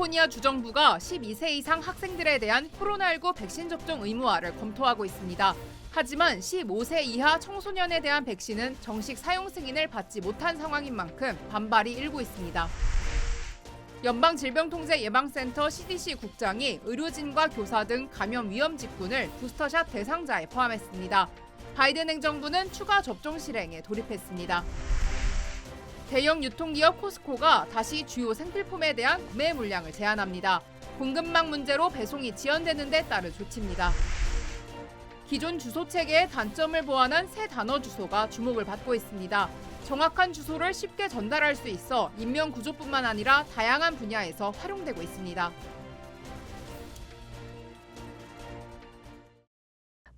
캘리포니아 주정부가 12세 이상 학생들에 대한 코로나19 백신 접종 의무화를 검토하고 있습니다. 하지만 15세 이하 청소년에 대한 백신은 정식 사용 승인을 받지 못한 상황인 만큼 반발이 일고 있습니다. 연방질병통제예방센터 CDC 국장이 의료진과 교사 등 감염 위험 직군을 부스터샷 대상자에 포함했습니다. 바이든 행정부는 추가 접종 실행에 돌입했습니다. 대형 유통기업 코스코가 다시 주요 생필품에 대한 구매 물량을 제한합니다. 공급망 문제로 배송이 지연되는 데 따른 조치입니다. 기존 주소 체계의 단점을 보완한 새 단어 주소가 주목을 받고 있습니다. 정확한 주소를 쉽게 전달할 수 있어 인명 구조뿐만 아니라 다양한 분야에서 활용되고 있습니다.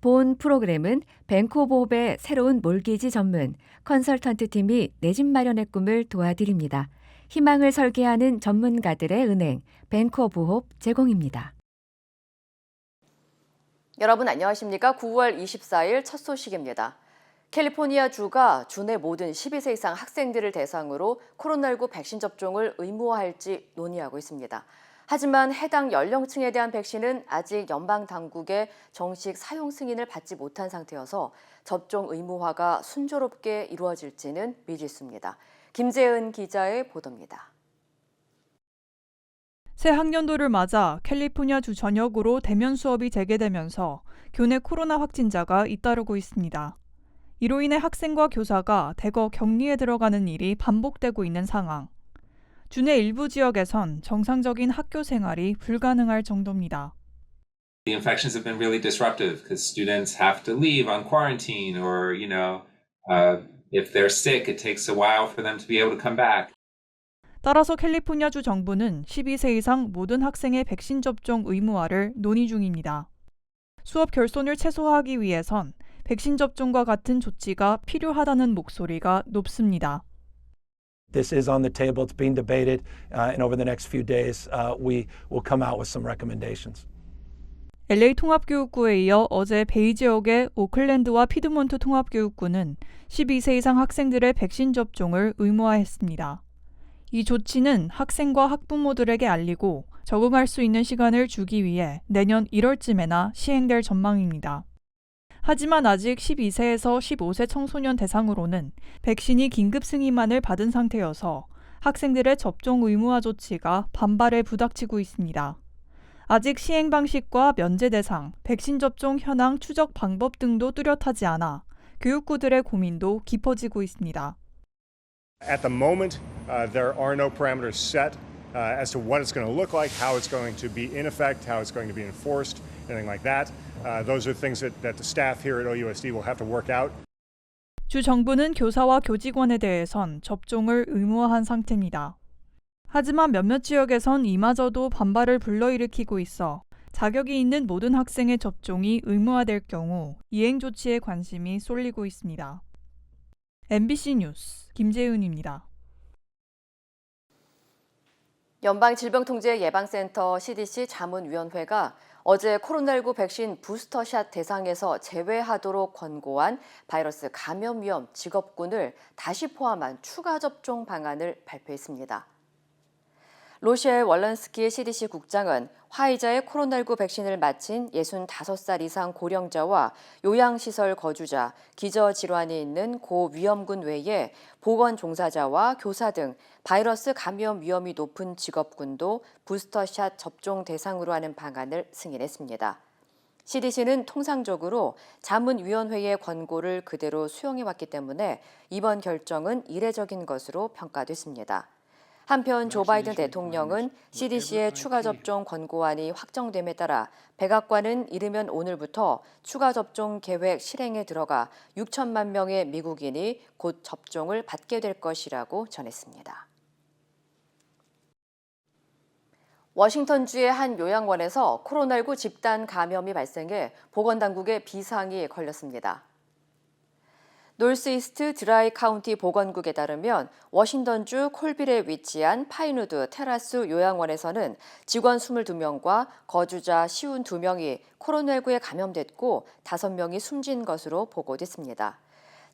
본 프로그램은 뱅크 오브 홉의 새로운 몰기지 전문 컨설턴트 팀이 내 집 마련의 꿈을 도와드립니다. 희망을 설계하는 전문가들의 은행 뱅크 오브 홉 제공입니다. 여러분 안녕하십니까? 9월 24일 첫 소식입니다. 캘리포니아주가 주내 모든 12세 이상 학생들을 대상으로 코로나19 백신 접종을 의무화할지 논의하고 있습니다. 하지만 해당 연령층에 대한 백신은 아직 연방 당국의 정식 사용 승인을 받지 못한 상태여서 접종 의무화가 순조롭게 이루어질지는 미지수입니다. 김재은 기자의 보도입니다. 새 학년도를 맞아 캘리포니아주 전역으로 대면 수업이 재개되면서 교내 코로나 확진자가 잇따르고 있습니다. 이로 인해 학생과 교사가 대거 격리에 들어가는 일이 반복되고 있는 상황. 주내 일부 지역에선 정상적인 학교 생활이 불가능할 정도입니다. The infections have been really disruptive because students have to leave on quarantine or, if they're sick, it takes a while for them to be able to come back. 따라서 캘리포니아주 정부는 12세 이상 모든 학생의 백신 접종 의무화를 논의 중입니다. 수업 결손을 최소화하기 위해선 백신 접종과 같은 조치가 필요하다는 목소리가 높습니다. This is on the table. It's being debated, and over the next few days, we will come out with some recommendations. LA 통합교육구에 이어 어제 베이 지역의 오클랜드와 피드몬트 통합교육구는 12세 이상 학생들의 백신 접종을 의무화했습니다. 이 조치는 학생과 학부모들에게 알리고 적응할 수 있는 시간을 주기 위해 내년 1월쯤에나 시행될 전망입니다. 하지만 아직 12세에서 15세 청소년 대상으로는 백신이 긴급 승인만을 받은 상태여서 학생들의 접종 의무화 조치가 반발에 부닥치고 있습니다. 아직 시행 방식과 면제 대상, 백신 접종 현황 추적 방법 등도 뚜렷하지 않아 교육구들의 고민도 깊어지고 있습니다. At the moment, there are no parameters set as to what it's going to look like, how it's going to be in effect, how it's going to be enforced, anything like that. Those are things that the staff here at OUSD will have to work out. 주 정부는 교사와 교직원에 대해선 접종을 의무화한 상태입니다. 하지만 몇몇 지역에선 이마저도 반발을 불러일으키고 있어 자격이 있는 모든 학생의 접종이 의무화될 경우 이행 조치에 관심이 쏠리고 있습니다. MBC 뉴스 김재은입니다. 연방질병통제예방센터 CDC 자문위원회가 어제 코로나19 백신 부스터샷 대상에서 제외하도록 권고한 바이러스 감염 위험 직업군을 다시 포함한 추가 접종 방안을 발표했습니다. 로셸 월런스키 CDC 국장은 화이자의 코로나19 백신을 맞힌 65살 이상 고령자와 요양시설 거주자, 기저질환이 있는 고위험군 외에 보건 종사자와 교사 등 바이러스 감염 위험이 높은 직업군도 부스터샷 접종 대상으로 하는 방안을 승인했습니다. CDC는 통상적으로 자문위원회의 권고를 그대로 수용해왔기 때문에 이번 결정은 이례적인 것으로 평가됐습니다. 한편 조 바이든 대통령은 CDC의 추가 접종 권고안이 확정됨에 따라 백악관은 이르면 오늘부터 추가 접종 계획 실행에 들어가 6천만 명의 미국인이 곧 접종을 받게 될 것이라고 전했습니다. 워싱턴주의 한 요양원에서 코로나19 집단 감염이 발생해 보건당국에 비상이 걸렸습니다. 노스이스트 드라이 카운티 보건국에 따르면 워싱턴주 콜빌에 위치한 파인우드 테라스 요양원에서는 직원 22명과 거주자 52명이 코로나19에 감염됐고 5명이 숨진 것으로 보고됐습니다.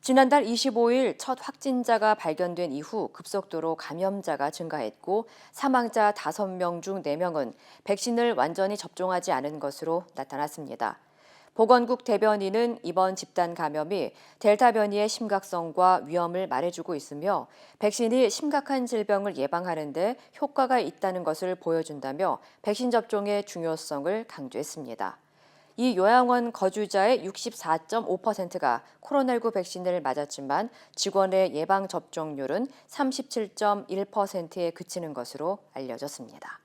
지난달 25일 첫 확진자가 발견된 이후 급속도로 감염자가 증가했고 사망자 5명 중 4명은 백신을 완전히 접종하지 않은 것으로 나타났습니다. 보건국 대변인은 이번 집단 감염이 델타 변이의 심각성과 위험을 말해주고 있으며 백신이 심각한 질병을 예방하는 데 효과가 있다는 것을 보여준다며 백신 접종의 중요성을 강조했습니다. 이 요양원 거주자의 64.5%가 코로나19 백신을 맞았지만 직원의 예방 접종률은 37.1%에 그치는 것으로 알려졌습니다.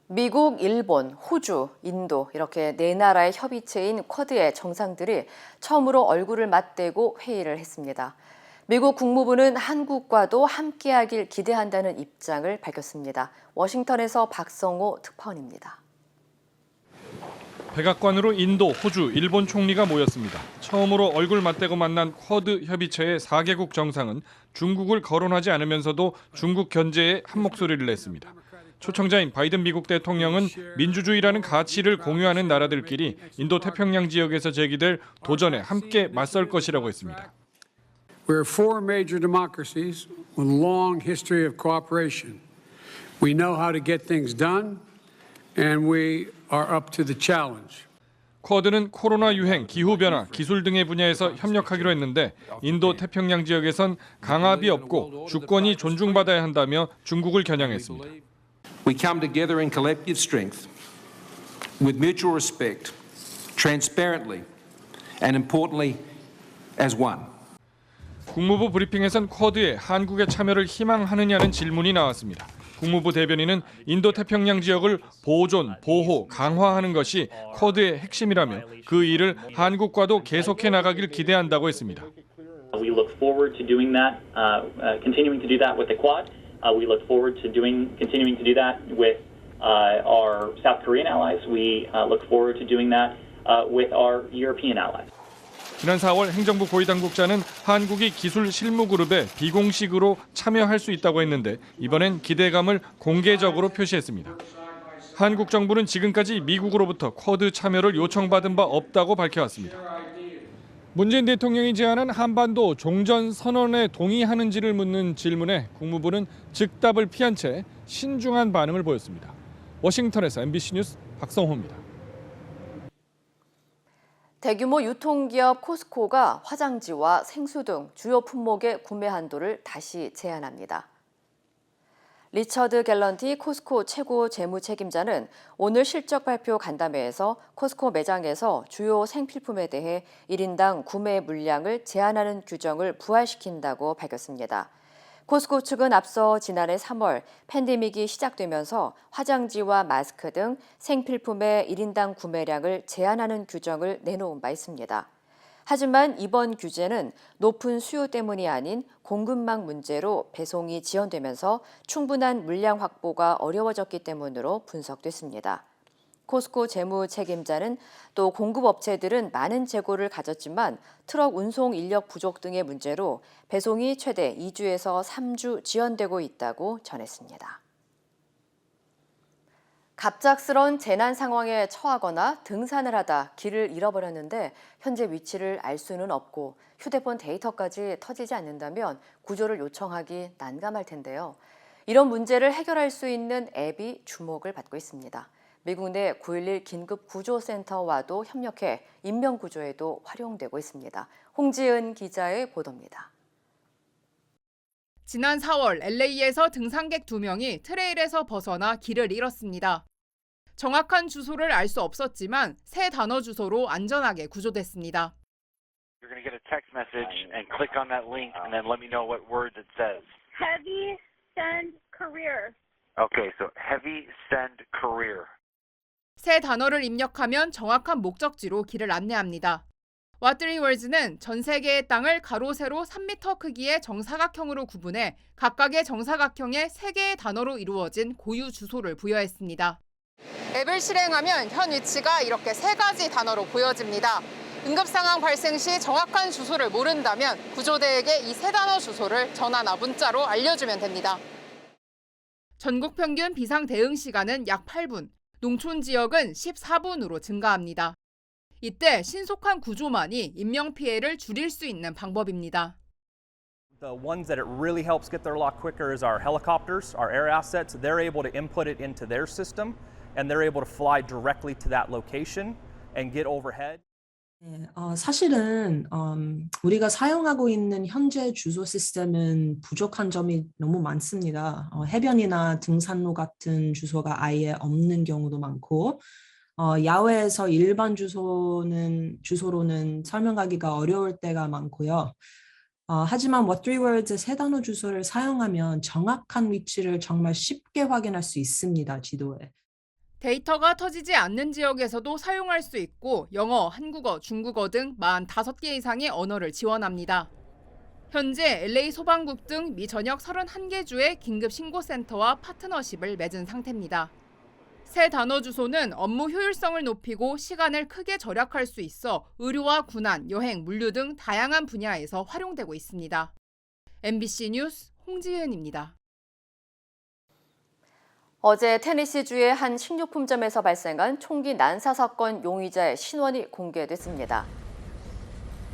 미국, 일본, 호주, 인도 이렇게 4나라의 협의체인 쿼드의 정상들이 처음으로 얼굴을 맞대고 회의를 했습니다. 미국 국무부는 한국과도 함께하길 기대한다는 입장을 밝혔습니다. 워싱턴에서 박성호 특파원입니다. 백악관으로 인도, 호주, 일본 총리가 모였습니다. 처음으로 얼굴 맞대고 만난 쿼드 협의체의 4개국 정상은 중국을 거론하지 않으면서도 중국 견제에 한 목소리를 냈습니다. 초청자인 바이든 미국 대통령은 민주주의라는 가치를 공유하는 나라들끼리 인도 태평양 지역에서 제기될 도전에 함께 맞설 것이라고 했습니다. We're four major democracies with a long history of cooperation. We know how to get things done, and we are up to the challenge. 쿼드는 코로나 유행, 기후변화, 기술 등의 분야에서 협력하기로 했는데 인도 태평양 지역에선 강압이 없고 주권이 존중받아야 한다며 중국을 겨냥했습니다. We come together in collective strength, with mutual respect, transparently, and importantly, as one. 국무부 브리핑에선 쿼드에 한국의 참여를 희망하느냐는 질문이 나왔습니다. 국무부 대변인은 인도 태평양 지역을 보존, 보호, 강화하는 것이 쿼드의 핵심이라며 그 일을 한국과도 계속해 나가길 기대한다고 했습니다. We look forward to doing that, continuing to do that with the Quad. We look forward to continuing to do that with our South Korean allies. We look forward to doing that with our European allies. 지난 4월 행정부 고위 당국자는 한국이 기술 실무 그룹에 비공식으로 참여할 수 있다고 했는데 이번엔 기대감을 공개적으로 표시했습니다. 한국 정부는 지금까지 미국으로부터 쿼드 참여를 요청받은 바 없다고 밝혀왔습니다. 문재인 대통령이 제안한 한반도 종전 선언에 동의하는지를 묻는 질문에 국무부는 즉답을 피한 채 신중한 반응을 보였습니다. 워싱턴에서 MBC 뉴스 박성호입니다. 대규모 유통기업 코스코가 화장지와 생수 등 주요 품목의 구매 한도를 다시 제한합니다. 리처드 갤런티 코스코 최고 재무 책임자는 오늘 실적 발표 간담회에서 코스코 매장에서 주요 생필품에 대해 1인당 구매 물량을 제한하는 규정을 부활시킨다고 밝혔습니다. 코스코 측은 앞서 지난해 3월 팬데믹이 시작되면서 화장지와 마스크 등 생필품의 1인당 구매량을 제한하는 규정을 내놓은 바 있습니다. 하지만 이번 규제는 높은 수요 때문이 아닌 공급망 문제로 배송이 지연되면서 충분한 물량 확보가 어려워졌기 때문으로 분석됐습니다. 코스코 재무 책임자는 또 공급업체들은 많은 재고를 가졌지만 트럭 운송 인력 부족 등의 문제로 배송이 최대 2주에서 3주 지연되고 있다고 전했습니다. 갑작스런 재난 상황에 처하거나 등산을 하다 길을 잃어버렸는데 현재 위치를 알 수는 없고 휴대폰 데이터까지 터지지 않는다면 구조를 요청하기 난감할 텐데요. 이런 문제를 해결할 수 있는 앱이 주목을 받고 있습니다. 미국 내 911 긴급구조센터와도 협력해 인명구조에도 활용되고 있습니다. 홍지은 기자의 보도입니다. 지난 4월 LA에서 등산객 2명이 트레일에서 벗어나 길을 잃었습니다. 정확한 주소를 알 수 없었지만 세 단어 주소로 안전하게 구조됐습니다. You're going to get a text message and click on that link and then let me know what words it says. Heavy send career. Okay, so heavy send career. 세 단어를 입력하면 정확한 목적지로 길을 안내합니다. 왓드리월즈는 전 세계의 땅을 가로 세로 3m 크기의 정사각형으로 구분해 각각의 정사각형에 3개의 단어로 이루어진 고유 주소를 부여했습니다. 앱을 실행하면 현 위치가 이렇게 3가지 단어로 보여집니다. 응급 상황 발생 시 정확한 주소를 모른다면 구조대에게 이 3단어 주소를 전화나 문자로 알려주면 됩니다. 전국 평균 비상 대응 시간은 약 8분, 농촌 지역은 14분으로 증가합니다. 이때 신속한 구조만이 인명피해를 줄일 수 있는 방법입니다. The ones that it really helps get there a lot quicker is our helicopters, our air assets. They're able to input it into their system, and they're able to fly directly to that location and get overhead. 네, 사실은 우리가 사용하고 있는 현재 주소 시스템은 부족한 점이 너무 많습니다. 해변이나 등산로 같은 주소가 아예 없는 경우도 많고, 야외에서 일반 주소로는 설명하기가 어려울 때가 많고요. 하지만 What 3 Words 세 단어 주소를 사용하면 정확한 위치를 정말 쉽게 확인할 수 있습니다, 지도에. 데이터가 터지지 않는 지역에서도 사용할 수 있고 영어, 한국어, 중국어 등 45개 이상의 언어를 지원합니다. 현재 LA 소방국 등 미 전역 31개 주의 긴급신고센터와 파트너십을 맺은 상태입니다. 새 단어 주소는 업무 효율성을 높이고 시간을 크게 절약할 수 있어 의료와 군안, 여행, 물류 등 다양한 분야에서 활용되고 있습니다. MBC 뉴스 홍지은입니다. 어제 테네시주의 한 식료품점에서 발생한 총기 난사 사건 용의자의 신원이 공개됐습니다.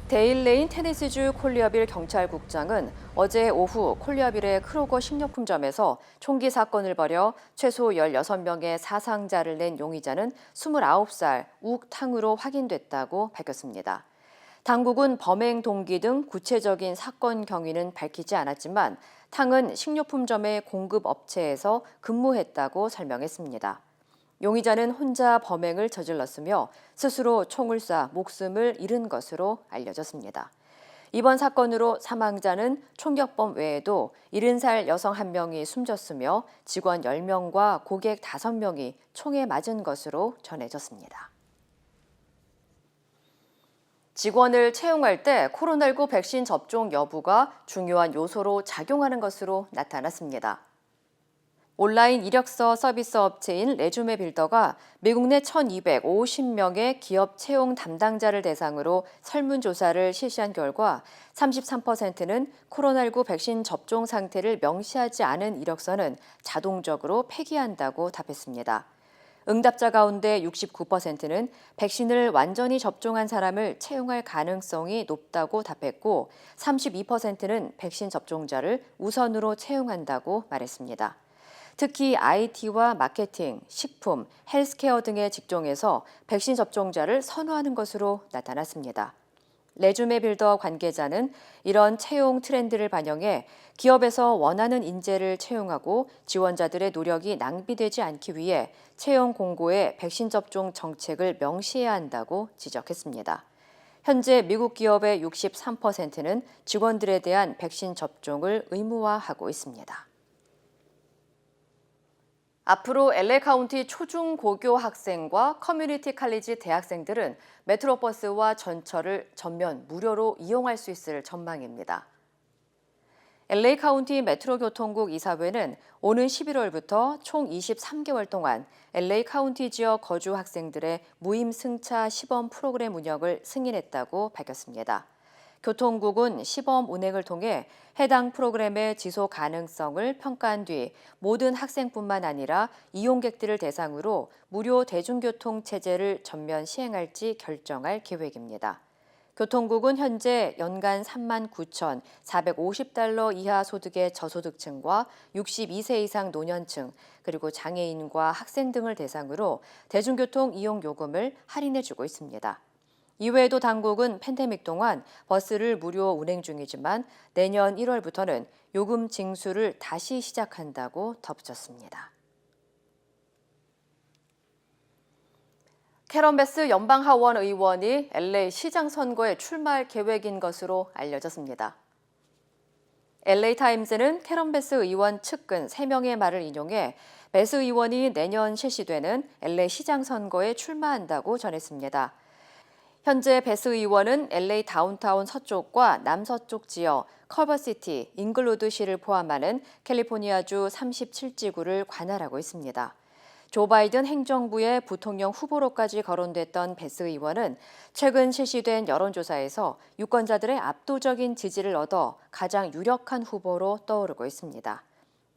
데일레인 테네시주 콜리어빌 경찰국장은 어제 오후 콜리어빌의 크로거 식료품점에서 총기 사건을 벌여 최소 16명의 사상자를 낸 용의자는 29살 욱탕으로 확인됐다고 밝혔습니다. 당국은 범행 동기 등 구체적인 사건 경위는 밝히지 않았지만 탕은 식료품점의 공급 업체에서 근무했다고 설명했습니다. 용의자는 혼자 범행을 저질렀으며 스스로 총을 쏴 목숨을 잃은 것으로 알려졌습니다. 이번 사건으로 사망자는 총격범 외에도 70살 여성 1명이 숨졌으며 직원 10명과 고객 5명이 총에 맞은 것으로 전해졌습니다. 직원을 채용할 때 코로나19 백신 접종 여부가 중요한 요소로 작용하는 것으로 나타났습니다. 온라인 이력서 서비스 업체인 레주메 빌더가 미국 내 1,250명의 기업 채용 담당자를 대상으로 설문조사를 실시한 결과 33%는 코로나19 백신 접종 상태를 명시하지 않은 이력서는 자동적으로 폐기한다고 답했습니다. 응답자 가운데 69%는 백신을 완전히 접종한 사람을 채용할 가능성이 높다고 답했고 32%는 백신 접종자를 우선으로 채용한다고 말했습니다. 특히 IT와 마케팅, 식품, 헬스케어 등의 직종에서 백신 접종자를 선호하는 것으로 나타났습니다. 레주메 빌더 관계자는 이런 채용 트렌드를 반영해 기업에서 원하는 인재를 채용하고 지원자들의 노력이 낭비되지 않기 위해 채용 공고에 백신 접종 정책을 명시해야 한다고 지적했습니다. 현재 미국 기업의 63%는 직원들에 대한 백신 접종을 의무화하고 있습니다. 앞으로 LA 카운티 초중고교 학생과 커뮤니티 칼리지 대학생들은 메트로버스와 전철을 전면 무료로 이용할 수 있을 전망입니다. LA 카운티 메트로교통국 이사회는 오는 11월부터 총 23개월 동안 LA 카운티 지역 거주 학생들의 무임 승차 시범 프로그램 운영을 승인했다고 밝혔습니다. 교통국은 시범 운행을 통해 해당 프로그램의 지속 가능성을 평가한 뒤 모든 학생뿐만 아니라 이용객들을 대상으로 무료 대중교통 체제를 전면 시행할지 결정할 계획입니다. 교통국은 현재 연간 39,450달러 이하 소득의 저소득층과 62세 이상 노년층, 그리고 장애인과 학생 등을 대상으로 대중교통 이용 요금을 할인해주고 있습니다. 이외에도 당국은 팬데믹 동안 버스를 무료 운행 중이지만 내년 1월부터는 요금 징수를 다시 시작한다고 덧붙였습니다. 캐런 베스 연방하원 의원이 LA 시장 선거에 출마할 계획인 것으로 알려졌습니다. LA 타임즈는 캐런 베스 의원 측근 3명의 말을 인용해 베스 의원이 내년 실시되는 LA 시장 선거에 출마한다고 전했습니다. 현재 베스 의원은 LA 다운타운 서쪽과 남서쪽 지역, 컬버시티, 잉글로드시를 포함하는 캘리포니아주 37지구를 관할하고 있습니다. 조 바이든 행정부의 부통령 후보로까지 거론됐던 베스 의원은 최근 실시된 여론조사에서 유권자들의 압도적인 지지를 얻어 가장 유력한 후보로 떠오르고 있습니다.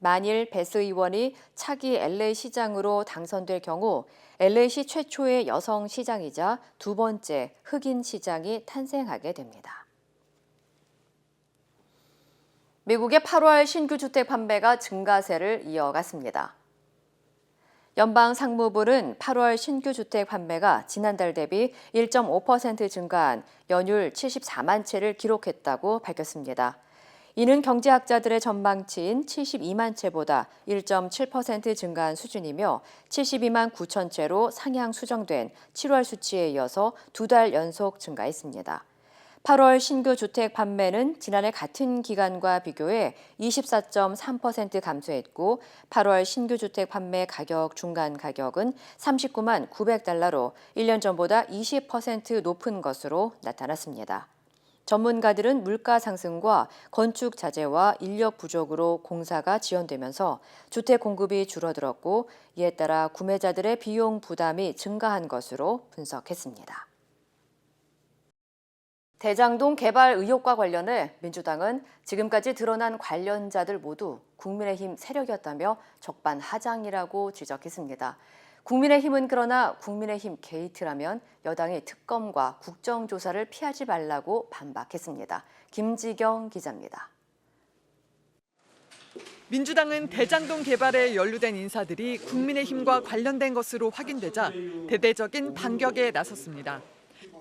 만일 베스 의원이 차기 LA 시장으로 당선될 경우 LA시 최초의 여성 시장이자 두 번째 흑인 시장이 탄생하게 됩니다. 미국의 8월 신규 주택 판매가 증가세를 이어갔습니다. 연방 상무부는 8월 신규 주택 판매가 지난달 대비 1.5% 증가한 연율 74만 채를 기록했다고 밝혔습니다. 이는 경제학자들의 전망치인 72만 채보다 1.7% 증가한 수준이며 72만 9천 채로 상향 수정된 7월 수치에 이어서 두 달 연속 증가했습니다. 8월 신규 주택 판매는 지난해 같은 기간과 비교해 24.3% 감소했고 8월 신규 주택 판매 가격 중간 가격은 39만 900달러로 1년 전보다 20% 높은 것으로 나타났습니다. 전문가들은 물가 상승과 건축 자재와 인력 부족으로 공사가 지연되면서 주택 공급이 줄어들었고 이에 따라 구매자들의 비용 부담이 증가한 것으로 분석했습니다. 대장동 개발 의혹과 관련해 민주당은 지금까지 드러난 관련자들 모두 국민의힘 세력이었다며 적반하장이라고 지적했습니다. 국민의힘은 그러나 국민의힘 게이트라면 여당이 특검과 국정조사를 피하지 말라고 반박했습니다. 김지경 기자입니다. 민주당은 대장동 개발에 연루된 인사들이 국민의힘과 관련된 것으로 확인되자 대대적인 반격에 나섰습니다.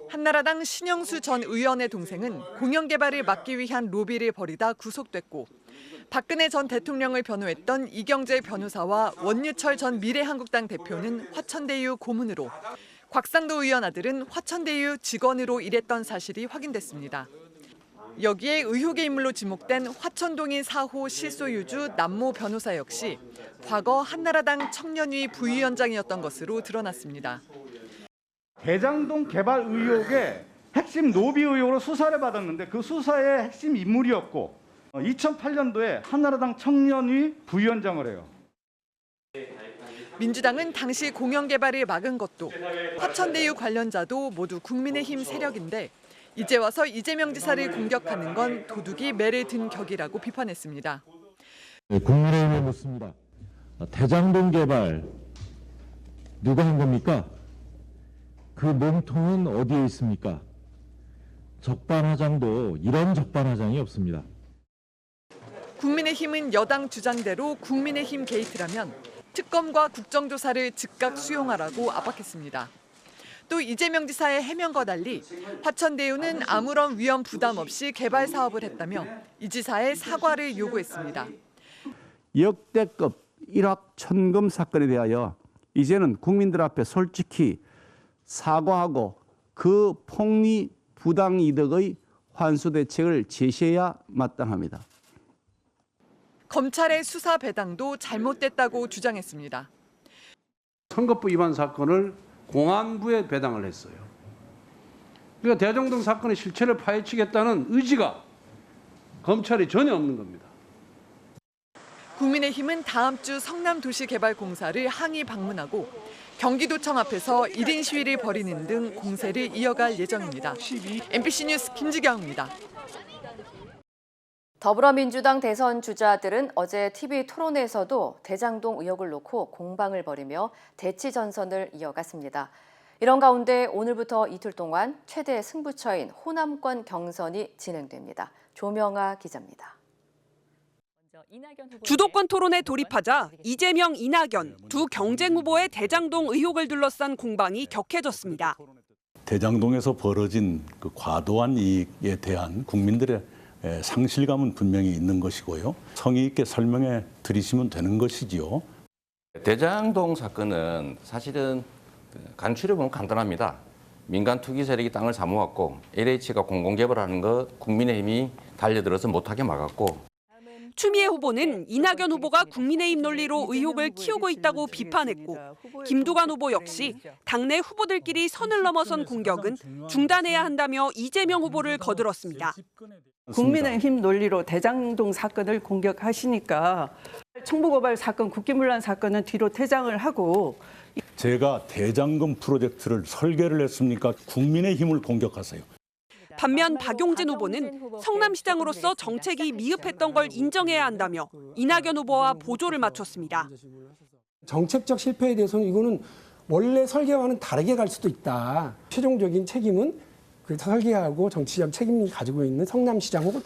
한나라당 신영수 전 의원의 동생은 공영 개발을 막기 위한 로비를 벌이다 구속됐고 박근혜 전 대통령을 변호했던 이경재 변호사와 원유철 전 미래한국당 대표는 화천대유 고문으로, 곽상도 의원 아들은 화천대유 직원으로 일했던 사실이 확인됐습니다. 여기에 의혹의 인물로 지목된 화천동인 4호 실소유주 남모 변호사 역시 과거 한나라당 청년위 부위원장이었던 것으로 드러났습니다. 대장동 개발 의혹의 핵심 로비 의혹으로 수사를 받았는데 그 수사의 핵심 인물이었고 2008년도에 한나라당 청년위 부위원장을 해요. 민주당은 당시 공영 개발을 막은 것도 화천대유 관련자도 모두 국민의힘 세력인데 이제 와서 이재명 지사를 공격하는 건 도둑이 매를 든 격이라고 비판했습니다. 국민의힘에 묻습니다. 대장동 개발 누가 한 겁니까? 그 몸통은 어디에 있습니까? 적반하장도 이런 적반하장이 없습니다. 국민의힘은 여당 주장대로 국민의힘 게이트라면 특검과 국정조사를 즉각 수용하라고 압박했습니다. 또 이재명 지사의 해명과 달리 화천대유는 아무런 위험 부담 없이 개발 사업을 했다며 이 지사의 사과를 요구했습니다. 역대급 일확천금 사건에 대하여 이제는 국민들 앞에 솔직히 사과하고 그 폭리 부당 이득의 환수 대책을 제시해야 마땅합니다. 검찰의 수사 배당도 잘못됐다고 주장했습니다. 선거법 위반 사건을 공안부에 배당을 했어요. 그러니까 대장동 사건의 실체를 파헤치겠다는 의지가 검찰이 전혀 없는 겁니다. 국민의힘은 다음 주 성남도시개발공사를 항의 방문하고 경기도청 앞에서 1인 시위를 벌이는 등 공세를 이어갈 예정입니다. MBC 뉴스 김지경입니다. 더불어민주당 대선 주자들은 어제 TV 토론에서도 대장동 의혹을 놓고 공방을 벌이며 대치 전선을 이어갔습니다. 이런 가운데 오늘부터 이틀 동안 최대 승부처인 호남권 경선이 진행됩니다. 조명아 기자입니다. 주도권 토론에 돌입하자 이재명, 이낙연 두 경쟁 후보의 대장동 의혹을 둘러싼 공방이 격해졌습니다. 대장동에서 벌어진 그 과도한 이익에 대한 국민들의 상실감은 분명히 있는 것이고요. 성의 있게 설명해 드리시면 되는 것이지요. 대장동 사건은 사실은 간추려 보면 간단합니다. 민간 투기 세력이 땅을 사모았고 LH가 공공개발하는 것 국민의힘이 달려들어서 못하게 막았고. 추미애 후보는 이낙연 후보가 국민의힘 논리로 의혹을 키우고 있다고 비판했고 김두관 후보 역시 당내 후보들끼리 선을 넘어선 공격은 중단해야 한다며 이재명 후보를 거들었습니다. 국민의힘 논리로 대장동 사건을 공격하시니까 청부고발 사건, 국기문란 사건은 뒤로 퇴장을 하고 제가 대장금 프로젝트를 설계를 했습니까? 국민의힘을 공격하세요. 반면 박용진 후보는 성남시장으로서 정책이 미흡했던 걸 인정해야 한다며 이낙연 후보와 보조를 맞췄습니다. 정책적 실패에 대해서는 이거는 원래 설계와는 다르게 갈 수도 있다. 최종적인 책임은 그 설계하고 정치적 책임이 가지고 있는 성남시장 후보.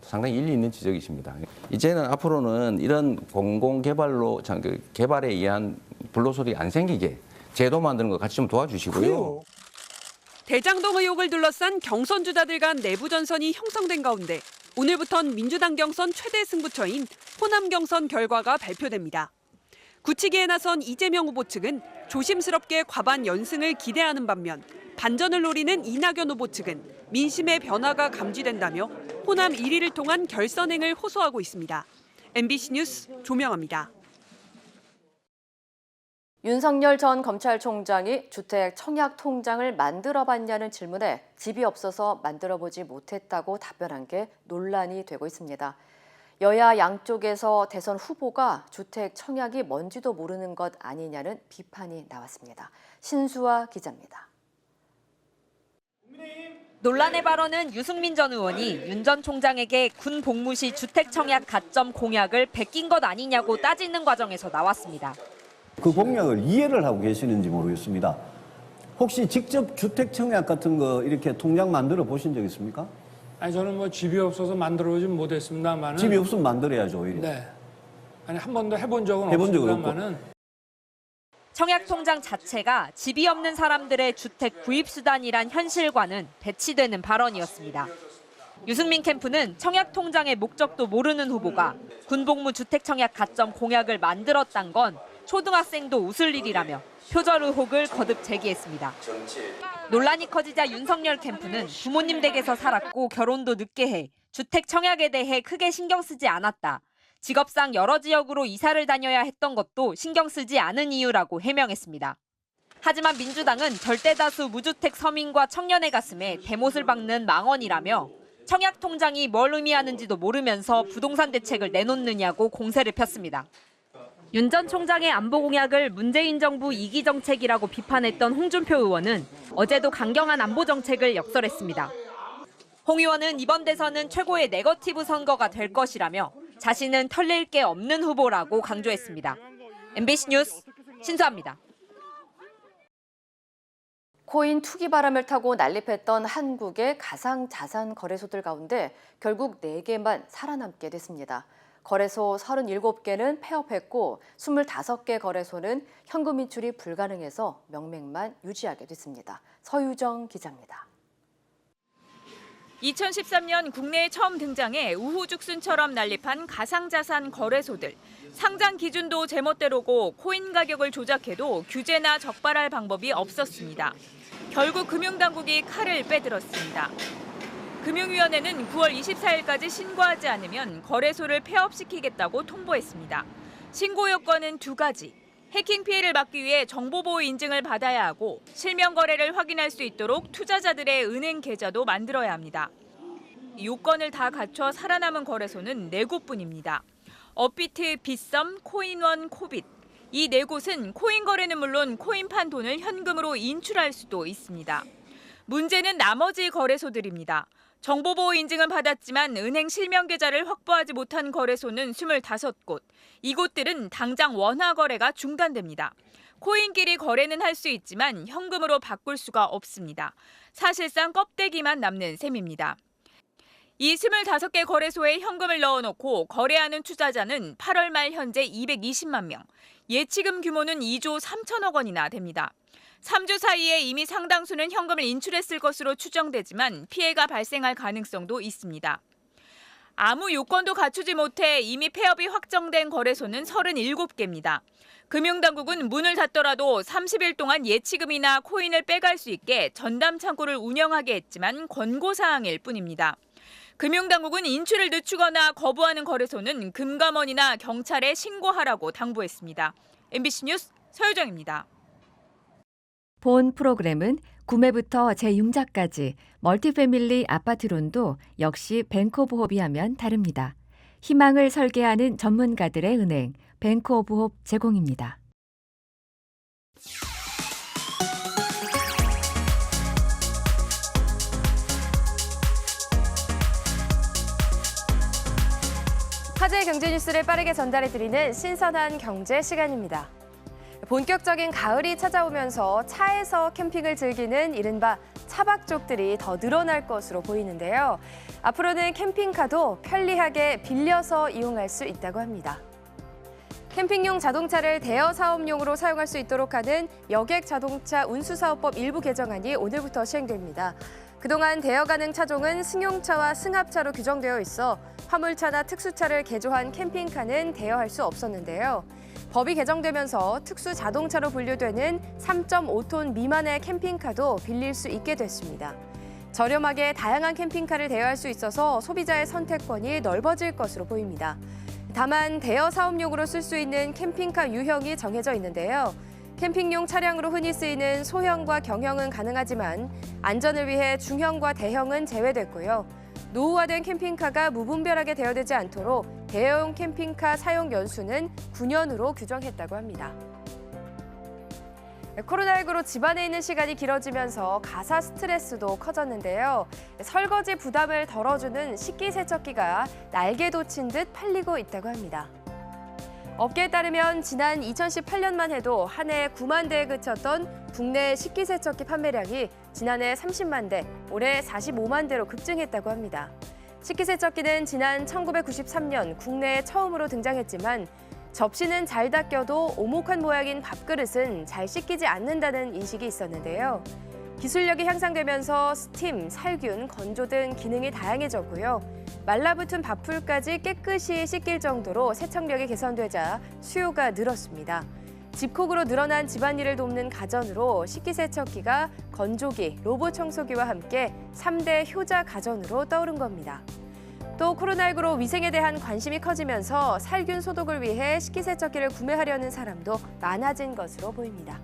상당히 일리 있는 지적이십니다. 이제는 앞으로는 이런 공공개발로 개발에 의한 불로소득이 안 생기게 제도 만드는 거 같이 좀 도와주시고요. 그래요. 대장동 의혹을 둘러싼 경선 주자들 간 내부 전선이 형성된 가운데 오늘부터는 민주당 경선 최대 승부처인 호남 경선 결과가 발표됩니다. 굳히기에 나선 이재명 후보 측은 조심스럽게 과반 연승을 기대하는 반면 반전을 노리는 이낙연 후보 측은 민심의 변화가 감지된다며 호남 1위를 통한 결선행을 호소하고 있습니다. MBC 뉴스 조명아입니다. 윤석열 전 검찰총장이 주택 청약 통장을 만들어봤냐는 질문에 집이 없어서 만들어보지 못했다고 답변한 게 논란이 되고 있습니다. 여야 양쪽에서 대선 후보가 주택 청약이 뭔지도 모르는 것 아니냐는 비판이 나왔습니다. 신수아 기자입니다. 논란의 발언은 유승민 전 의원이 윤 전 총장에게 군 복무 시 주택 청약 가점 공약을 베낀 것 아니냐고 따지는 과정에서 나왔습니다. 그 공약을 이해를 하고 계시는지 모르겠습니다. 혹시 직접 주택 청약 같은 거 이렇게 통장 만들어 보신 적 있습니까? 아니 저는 뭐 집이 없어서 만들어보진 못했습니다만은. 집이 없으면 만들어야죠 오히려. 네. 아니 한 번도 해본 적은 해본 적은 없습니다만은. 청약 통장 자체가 집이 없는 사람들의 주택 구입 수단이란 현실과는 배치되는 발언이었습니다. 유승민 캠프는 청약 통장의 목적도 모르는 후보가 군복무 주택 청약 가점 공약을 만들었단 건 초등학생도 웃을 일이라며 표절 의혹을 거듭 제기했습니다. 논란이 커지자 윤석열 캠프는 부모님 댁에서 살았고 결혼도 늦게 해 주택 청약에 대해 크게 신경 쓰지 않았다. 직업상 여러 지역으로 이사를 다녀야 했던 것도 신경 쓰지 않은 이유라고 해명했습니다. 하지만 민주당은 절대다수 무주택 서민과 청년의 가슴에 대못을 박는 망언이라며 청약 통장이 뭘 의미하는지도 모르면서 부동산 대책을 내놓느냐고 공세를 폈습니다. 윤 전 총장의 안보 공약을 문재인 정부 이기 정책이라고 비판했던 홍준표 의원은 어제도 강경한 안보 정책을 역설했습니다. 홍 의원은 이번 대선은 최고의 네거티브 선거가 될 것이라며 자신은 털릴 게 없는 후보라고 강조했습니다. MBC 뉴스 신수아입니다. 코인 투기 바람을 타고 난립했던 한국의 가상자산 거래소들 가운데 결국 4개만 살아남게 됐습니다. 거래소 37개는 폐업했고 25개 거래소는 현금 인출이 불가능해서 명맥만 유지하게 됐습니다. 서유정 기자입니다. 2013년 국내에 처음 등장해 우후죽순처럼 난립한 가상자산 거래소들. 상장 기준도 제멋대로고 코인 가격을 조작해도 규제나 적발할 방법이 없었습니다. 결국 금융당국이 칼을 빼들었습니다. 금융위원회는 9월 24일까지 신고하지 않으면 거래소를 폐업시키겠다고 통보했습니다. 신고 요건은 2가지. 해킹 피해를 막기 위해 정보보호 인증을 받아야 하고 실명 거래를 확인할 수 있도록 투자자들의 은행 계좌도 만들어야 합니다. 요건을 다 갖춰 살아남은 거래소는 4곳뿐입니다. 업비트, 빗썸, 코인원, 코빗. 이 4곳은 코인 거래는 물론 코인판 돈을 현금으로 인출할 수도 있습니다. 문제는 나머지 거래소들입니다. 정보보호 인증은 받았지만 은행 실명 계좌를 확보하지 못한 거래소는 25곳. 이곳들은 당장 원화 거래가 중단됩니다. 코인끼리 거래는 할 수 있지만 현금으로 바꿀 수가 없습니다. 사실상 껍데기만 남는 셈입니다. 이 25개 거래소에 현금을 넣어놓고 거래하는 투자자는 8월 말 현재 220만 명. 예치금 규모는 2조 3천억 원이나 됩니다. 3주 사이에 이미 상당수는 현금을 인출했을 것으로 추정되지만 피해가 발생할 가능성도 있습니다. 아무 요건도 갖추지 못해 이미 폐업이 확정된 거래소는 37개입니다. 금융당국은 문을 닫더라도 30일 동안 예치금이나 코인을 빼갈 수 있게 전담 창구를 운영하게 했지만 권고사항일 뿐입니다. 금융당국은 인출을 늦추거나 거부하는 거래소는 금감원이나 경찰에 신고하라고 당부했습니다. MBC 뉴스 서유정입니다. 본 프로그램은 구매부터 재융자까지 멀티패밀리 아파트론도 역시 뱅크 오브 홉이 하면 다릅니다. 희망을 설계하는 전문가들의 은행 뱅크 오브 홉 제공입니다. 화제의 경제 뉴스를 빠르게 전달해드리는 신선한 경제 시간입니다. 본격적인 가을이 찾아오면서 차에서 캠핑을 즐기는 이른바 차박족들이 더 늘어날 것으로 보이는데요. 앞으로는 캠핑카도 편리하게 빌려서 이용할 수 있다고 합니다. 캠핑용 자동차를 대여 사업용으로 사용할 수 있도록 하는 여객 자동차 운수사업법 일부 개정안이 오늘부터 시행됩니다. 그동안 대여 가능 차종은 승용차와 승합차로 규정되어 있어 화물차나 특수차를 개조한 캠핑카는 대여할 수 없었는데요. 법이 개정되면서 특수 자동차로 분류되는 3.5톤 미만의 캠핑카도 빌릴 수 있게 됐습니다. 저렴하게 다양한 캠핑카를 대여할 수 있어서 소비자의 선택권이 넓어질 것으로 보입니다. 다만 대여 사업용으로 쓸 수 있는 캠핑카 유형이 정해져 있는데요. 캠핑용 차량으로 흔히 쓰이는 소형과 경형은 가능하지만 안전을 위해 중형과 대형은 제외됐고요. 노후화된 캠핑카가 무분별하게 대여되지 않도록 대여용 캠핑카 사용 연수는 9년으로 규정했다고 합니다. 코로나19로 집안에 있는 시간이 길어지면서 가사 스트레스도 커졌는데요. 설거지 부담을 덜어주는 식기세척기가 날개 돋친 듯 팔리고 있다고 합니다. 업계에 따르면 지난 2018년만 해도 한 해 9만 대에 그쳤던 국내 식기세척기 판매량이 지난해 30만 대, 올해 45만 대로 급증했다고 합니다. 식기세척기는 지난 1993년 국내에 처음으로 등장했지만 접시는 잘 닦여도 오목한 모양인 밥그릇은 잘 씻기지 않는다는 인식이 있었는데요. 기술력이 향상되면서 스팀, 살균, 건조 등 기능이 다양해졌고요. 말라붙은 밥풀까지 깨끗이 씻길 정도로 세척력이 개선되자 수요가 늘었습니다. 집콕으로 늘어난 집안일을 돕는 가전으로 식기세척기가 건조기, 로봇 청소기와 함께 3대 효자 가전으로 떠오른 겁니다. 또 코로나19로 위생에 대한 관심이 커지면서 살균 소독을 위해 식기세척기를 구매하려는 사람도 많아진 것으로 보입니다.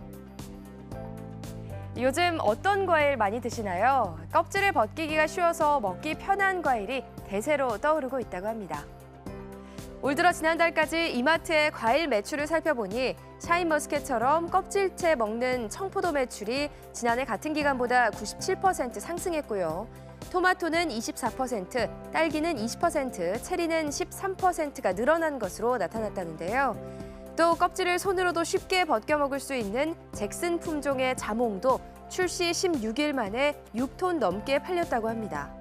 요즘 어떤 과일 많이 드시나요? 껍질을 벗기기가 쉬워서 먹기 편한 과일이 대세로 떠오르고 있다고 합니다. 올 들어 지난달까지 이마트의 과일 매출을 살펴보니 샤인머스켓처럼 껍질째 먹는 청포도 매출이 지난해 같은 기간보다 97% 상승했고요. 토마토는 24%, 딸기는 20%, 체리는 13%가 늘어난 것으로 나타났다는데요. 또 껍질을 손으로도 쉽게 벗겨 먹을 수 있는 잭슨 품종의 자몽도 출시 16일 만에 6톤 넘게 팔렸다고 합니다.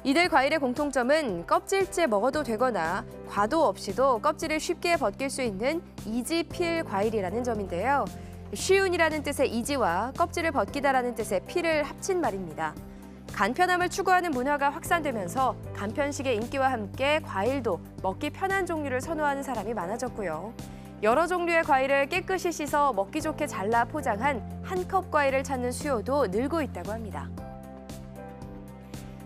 이들 과일의 공통점은 껍질째 먹어도 되거나 과도 없이도 껍질을 쉽게 벗길 수 있는 이지필 과일이라는 점인데요. 쉬운이라는 뜻의 이지와 껍질을 벗기다라는 뜻의 필을 합친 말입니다. 간편함을 추구하는 문화가 확산되면서 간편식의 인기와 함께 과일도 먹기 편한 종류를 선호하는 사람이 많아졌고요. 여러 종류의 과일을 깨끗이 씻어 먹기 좋게 잘라 포장한 한 컵 과일을 찾는 수요도 늘고 있다고 합니다.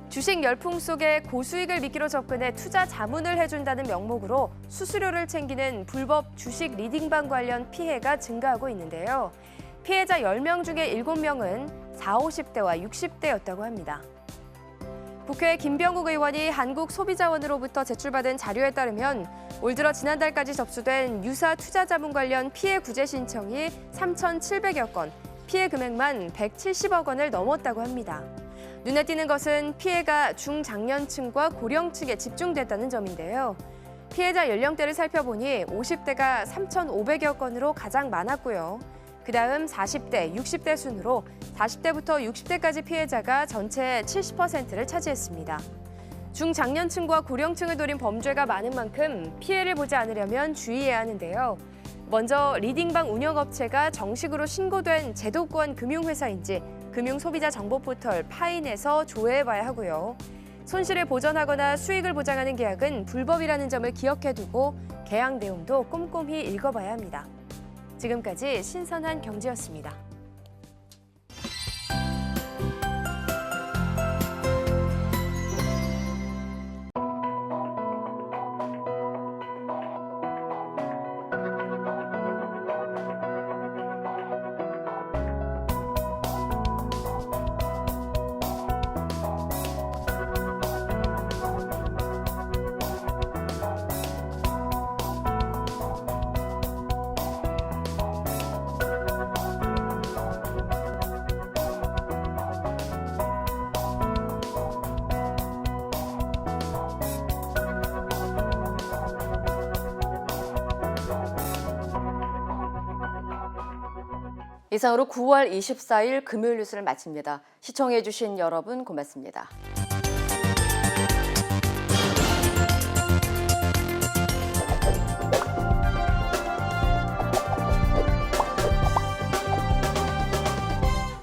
주식 열풍 속에 고수익을 미끼로 접근해 투자 자문을 해준다는 명목으로 수수료를 챙기는 불법 주식 리딩방 관련 피해가 증가하고 있는데요. 피해자 10명 중에 7명은 40, 50대와 60대였다고 합니다. 국회 김병국 의원이 한국소비자원으로부터 제출받은 자료에 따르면 올 들어 지난달까지 접수된 유사 투자자문 관련 피해 구제 신청이 3,700여 건, 피해 금액만 170억 원을 넘었다고 합니다. 눈에 띄는 것은 피해가 중장년층과 고령층에 집중됐다는 점인데요. 피해자 연령대를 살펴보니 50대가 3,500여 건으로 가장 많았고요. 그다음 40대, 60대 순으로 40대부터 60대까지 피해자가 전체의 70%를 차지했습니다. 중장년층과 고령층을 노린 범죄가 많은 만큼 피해를 보지 않으려면 주의해야 하는데요. 먼저 리딩방 운영업체가 정식으로 신고된 제도권 금융회사인지 금융소비자정보포털 파인에서 조회해봐야 하고요. 손실을 보전하거나 수익을 보장하는 계약은 불법이라는 점을 기억해두고 계약 내용도 꼼꼼히 읽어봐야 합니다. 지금까지 신선한 경제였습니다. 이상으로 9월 24일 금요일 뉴스를 마칩니다. 시청해주신 여러분 고맙습니다.